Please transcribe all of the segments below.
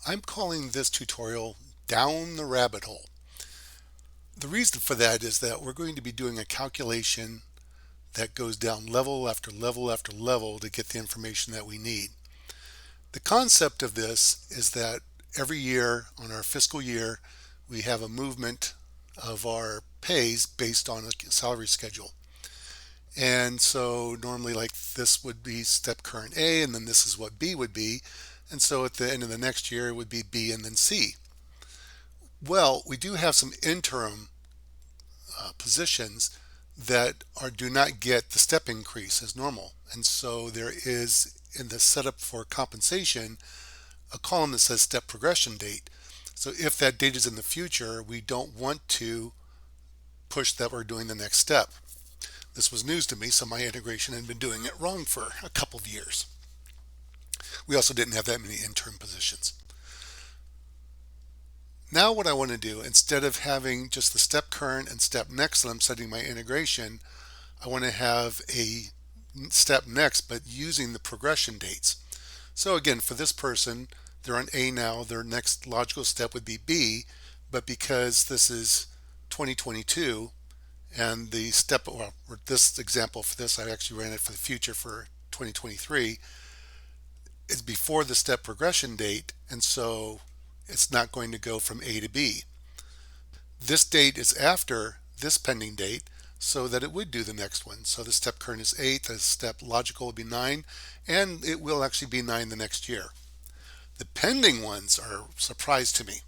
I'm calling this tutorial Down the Rabbit Hole. The reason for that is that we're going to be doing a calculation that goes down level after level after level to get the information that we need. The concept of this is that every year on our fiscal year, we have a movement of our pays based on a salary schedule. And so normally like this would be step current A, and then this is what B would be. And so at the end of the next year, it would be B and then C. Well, we do have some interim positions that do not get the step increase as normal. And so there is in the setup for compensation a column that says step progression date. So if that date is in the future, we don't want to push that we're doing the next step. This was news to me, so my integration had been doing it wrong for a couple of years. We also didn't have that many interim positions. Now what I want to do, instead of having just the step current and step next that I'm setting my integration, I want to have a step next, but using the progression dates. So again, for this person, they're on A now, their next logical step would be B, but because this is 2022 and the step, well, this example for this, I actually ran it for the future for 2023, is before the step progression date, and so it's not going to go from A to B. This date is after this pending date, so that it would do the next one. So the step current is 8, the step logical will be 9, and it will actually be 9 the next year. The pending ones are a surprise to me.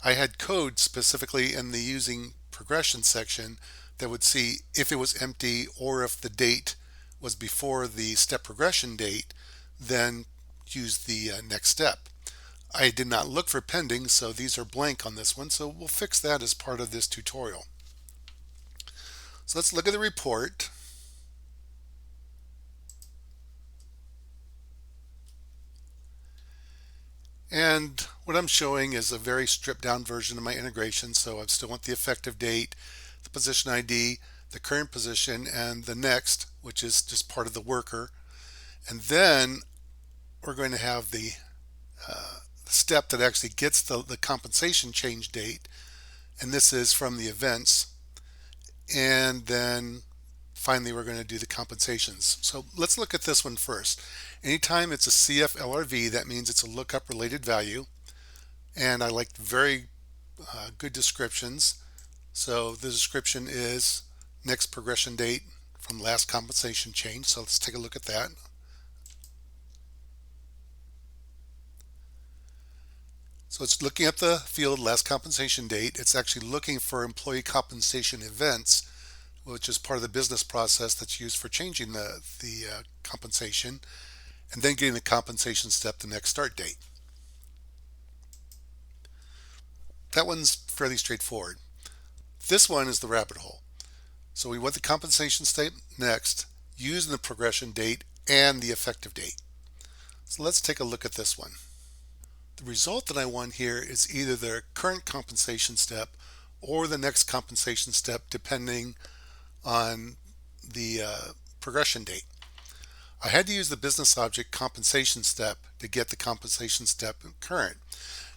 I had code specifically in the using progression section that would see if it was empty or if the date was before the step progression date, then use the next step. I did not look for pending, so these are blank on this one, so we'll fix that as part of this tutorial. So let's look at the report. And what I'm showing is a very stripped down version of my integration, so I still want the effective date, the position ID, the current position, and the next, which is just part of the worker. And then we're going to have the step that actually gets the compensation change date, and this is from the events. And then finally we're going to do the compensations. So let's look at this one first. Anytime it's a CF LRV, that means it's a lookup related value, and I like very good descriptions. So the description is next progression date from last compensation change. So let's take a look at that. So it's looking at the field last compensation date. It's actually looking for employee compensation events, which is part of the business process that's used for changing the compensation, and then getting the compensation step the next start date. That one's fairly straightforward. This one is the rabbit hole. So we want the compensation step next, using the progression date and the effective date. So let's take a look at this one. The result that I want here is either the current compensation step or the next compensation step, depending on the progression date. I had to use the business object compensation step to get the compensation step current.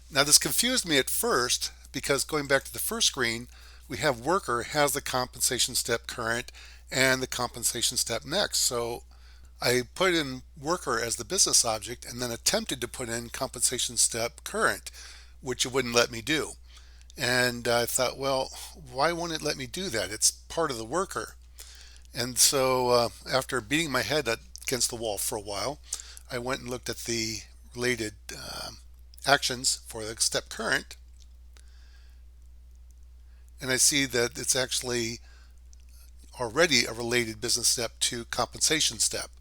Now this confused me at first because going back to the first screen, we have worker has the compensation step current and the compensation step next. So I put in worker as the business object and then attempted to put in compensation step current, which it wouldn't let me do. And I thought, well, why won't it let me do that? It's part of the worker. And so after beating my head against the wall for a while, I went and looked at the related actions for the step current. And I see that it's actually already a related business step to compensation step.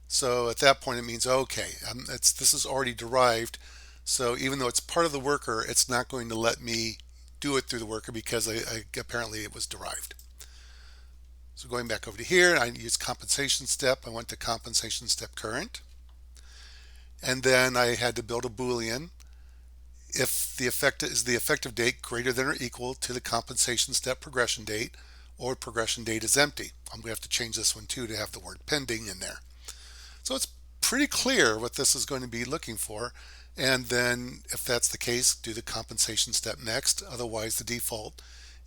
So at that point it means, okay, this is already derived. So even though it's part of the worker, it's not going to let me do it through the worker because apparently it was derived. So going back over to here, I use compensation step. I went to compensation step current. And then I had to build a Boolean. If the effective date greater than or equal to the compensation step progression date, or progression date is empty. I'm going to have to change this one too to have the word pending in there. So it's pretty clear what this is going to be looking for. And then if that's the case, do the compensation step next. Otherwise, the default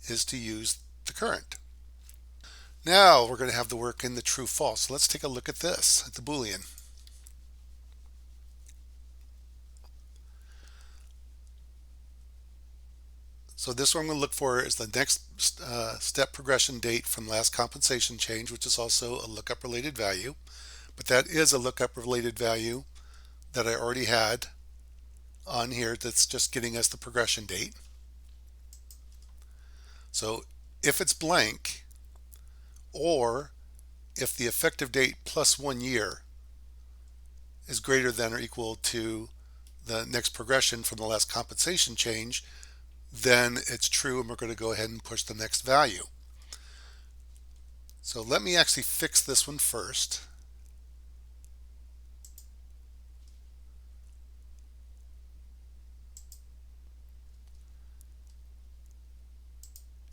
is to use the current. Now we're going to have the work in the true false. So let's take a look at this, at the Boolean. So this one I'm going to look for is the next step progression date from last compensation change, which is also a lookup related value. But that is a lookup related value that I already had on here that's just getting us the progression date. So if it's blank, or if the effective date plus 1 year is greater than or equal to the next progression from the last compensation change, then it's true and we're going to go ahead and push the next value. So let me actually fix this one first.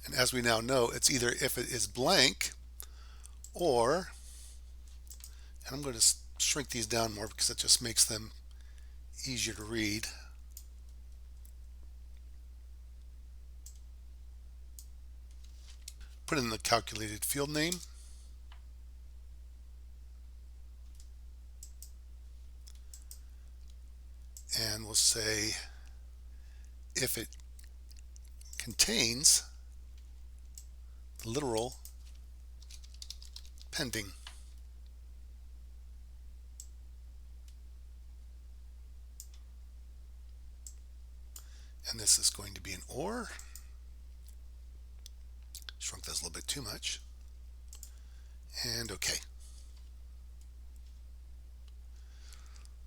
And as we now know, it's either if it is blank or, and I'm going to shrink these down more because it just makes them easier to read. Put in the calculated field name. And we'll say if it contains the literal pending. And this is going to be an or. Shrunk those a little bit too much. And OK.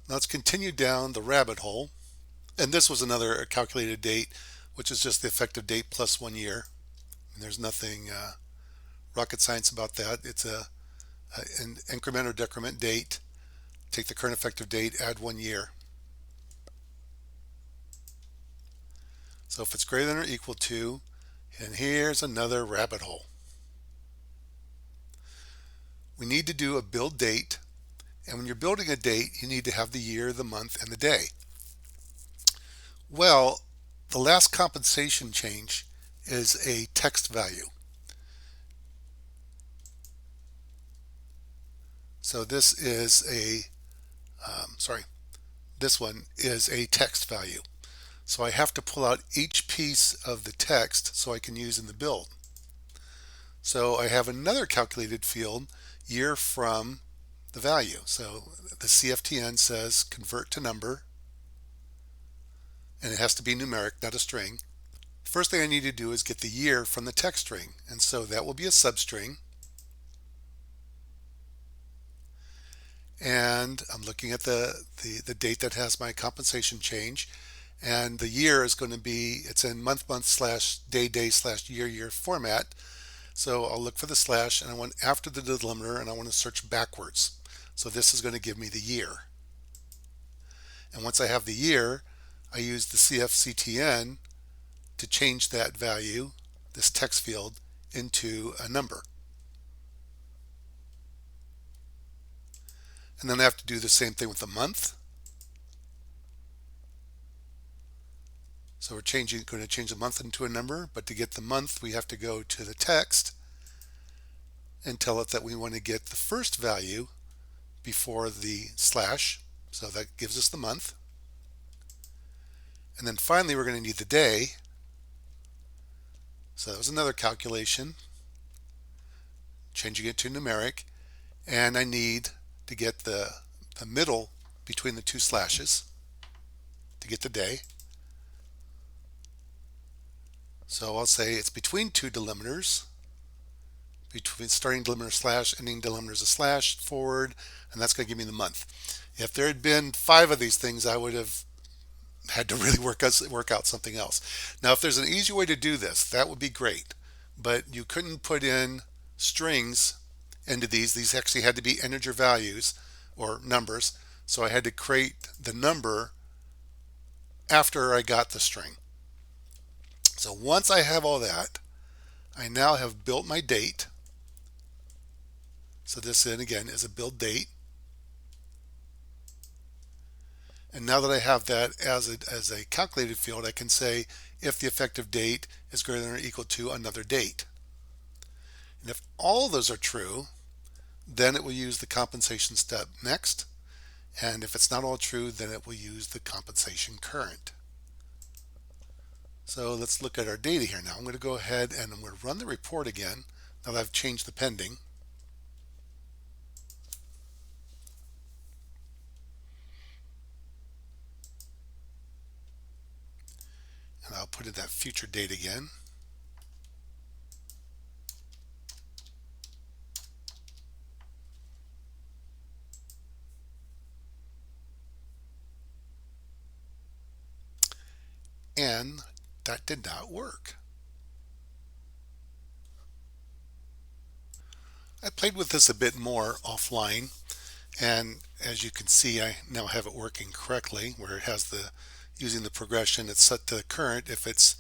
Now let's continue down the rabbit hole. And this was another calculated date, which is just the effective date plus 1 year. And there's nothing rocket science about that. It's an increment or decrement date. Take the current effective date, add 1 year. So if it's greater than or equal to, and here's another rabbit hole. We need to do a build date. And when you're building a date, you need to have the year, the month, and the day. Well, the last compensation change is a text value. So this is this one is a text value. So I have to pull out each piece of the text so I can use in the build. So I have another calculated field, year from the value. So the CFTN says convert to number, and it has to be numeric, not a string. The first thing I need to do is get the year from the text string, and so that will be a substring. And I'm looking at the date that has my compensation change, and the year is going to be, it's in month slash day slash year format. So I'll look for the slash, and I want after the delimiter, and I want to search backwards. So this is going to give me the year. And once I have the year, I use the CFCTN to change that value, this text field, into a number. And then I have to do the same thing with the month. So we're going to change the month into a number, but to get the month, we have to go to the text and tell it that we want to get the first value before the slash. So that gives us the month. And then finally, we're going to need the day. So that was another calculation, changing it to numeric. And I need to get the middle between the two slashes to get the day. So I'll say it's between two delimiters, between starting delimiter slash, ending delimiter is a slash forward, and that's going to give me the month. If there had been 5 of these things, I would have had to really work out something else. Now, if there's an easy way to do this, that would be great. But you couldn't put in strings into these. These actually had to be integer values or numbers. So I had to create the number after I got the string. So once I have all that, I now have built my date. So this then again is a build date. And now that I have that as a calculated field, I can say if the effective date is greater than or equal to another date. And if all of those are true, then it will use the compensation step next. And if it's not all true, then it will use the compensation current. So let's look at our data here now. I'm going to go ahead and I'm going to run the report again now that I've changed the pending. And I'll put in that future date again. And that did not work. I played with this a bit more offline, and as you can see, I now have it working correctly where it has the using the progression. It's set to current if it's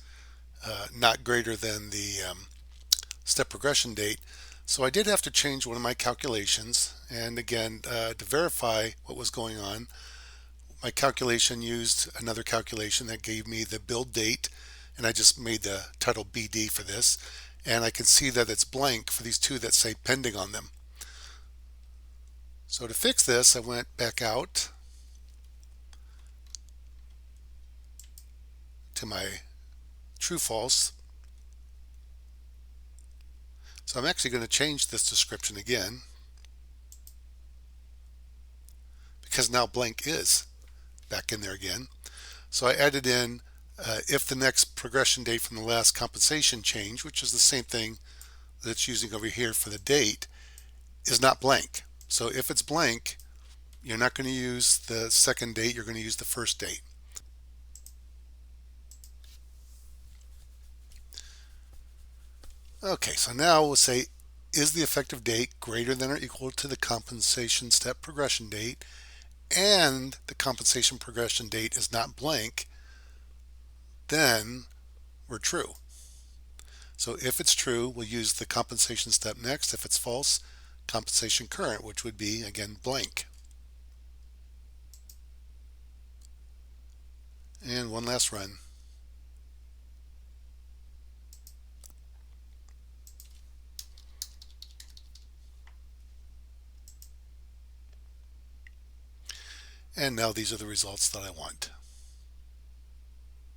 not greater than the step progression date. So I did have to change one of my calculations, and again, to verify what was going on, my calculation used another calculation that gave me the build date, and I just made the title BD for this, and I can see that it's blank for these two that say pending on them. So to fix this, I went back out to my true false. So I'm actually going to change this description again because now blank is back in there again. So I added in if the next progression date from the last compensation change, which is the same thing that it's using over here for the date, is not blank. So if it's blank, you're not going to use the second date, you're going to use the first date. Okay, so now we'll say, is the effective date greater than or equal to the compensation step progression date, and the compensation progression date is not blank, then we're true. So if it's true, we'll use the compensation step next. If it's false, compensation current, which would be, again, blank. And one last run. And now these are the results that I want.